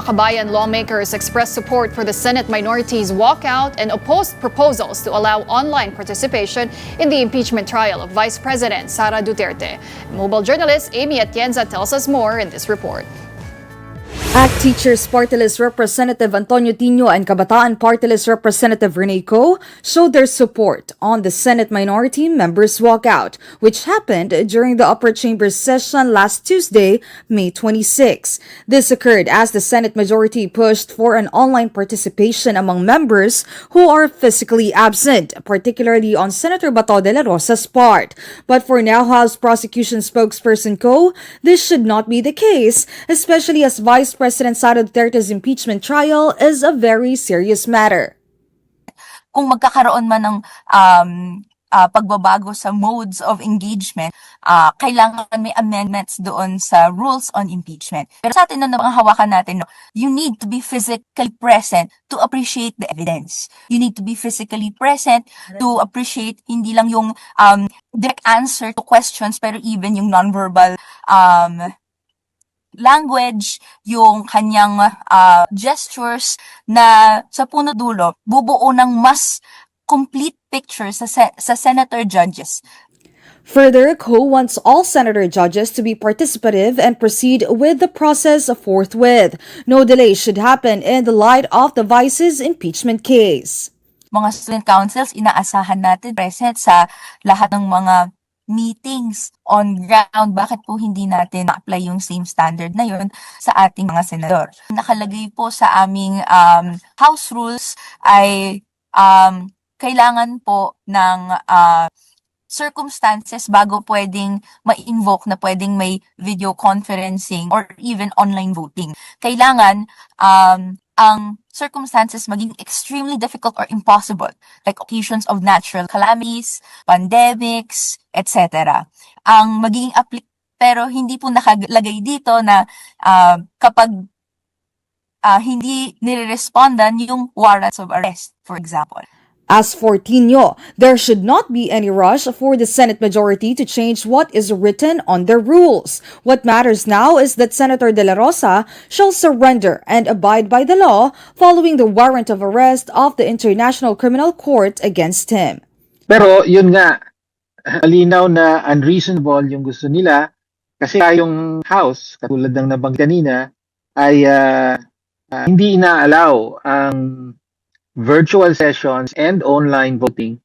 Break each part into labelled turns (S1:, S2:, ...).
S1: Makabayan lawmakers expressed support for the Senate minority's walkout and opposed proposals to allow online participation in the impeachment trial of Vice President Sara Duterte. Mobile journalist Amy Atienza tells us more in this report.
S2: ACT Teachers Party List Representative Antonio Tino and Kabataan Party List Representative Rene Co showed their support on the Senate minority members' walkout, which happened during the upper chamber session last Tuesday, May 26. This occurred as the Senate majority pushed for an online participation among members who are physically absent, particularly on Senator Bato de la Rosa's part. But for now, House Prosecution spokesperson Co, this should not be the case, especially as Vice President Sara Duterte's impeachment trial is a very serious matter.
S3: Kung magkakaroon man ng pagbabago sa modes of engagement, kailangan may amendments doon sa rules on impeachment. Pero sa atin na mga hawakan natin, you need to be physically present to appreciate the evidence. You need to be physically present to appreciate hindi lang yung direct answer to questions, pero even yung nonverbal language, yung kanyang gestures na sa puno dulo, bubuo ng mas complete picture sa senator judges.
S2: Further, Co wants all senator judges to be participative and proceed with the process forthwith. No delay should happen in the light of the Vice's impeachment case.
S3: Mga student councils, inaasahan natin present sa lahat ng mga meetings on ground. Bakit po hindi natin ma-apply yung same standard na yun sa ating mga senador? Nakalagay po sa aming House rules ay kailangan po ng circumstances bago pwedeng ma-invoke na pwedeng may video conferencing or even online voting. Kailangan ang circumstances maging extremely difficult or impossible, like occasions of natural calamities, pandemics, etc. Ang magiging pero hindi po nakalagay dito na kapag hindi nire-respondan yung warrants of arrest, for example.
S2: As for Tino, there should not be any rush for the Senate majority to change what is written on their rules. What matters now is that Senator De La Rosa shall surrender and abide by the law following the warrant of arrest of the International Criminal Court against him.
S4: Pero yun nga, malinaw na unreasonable yung gusto nila kasi yung House, katulad ng nabanggit kanina, ay hindi ina-allow ang virtual sessions and online voting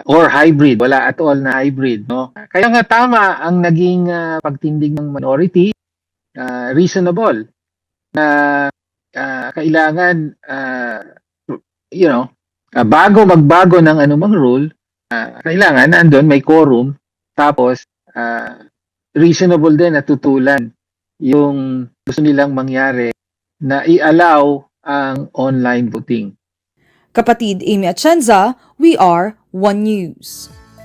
S4: or hybrid, wala at all na hybrid, no? Kaya nga tama ang naging pagtindig ng minority, reasonable na kailangan bago magbago ng anumang rule, kailangan nandun may quorum, tapos reasonable din na tutulan yung gusto nilang mangyari na i-allow ang online voting.
S2: Kapatid Amy Atienza, we are One News.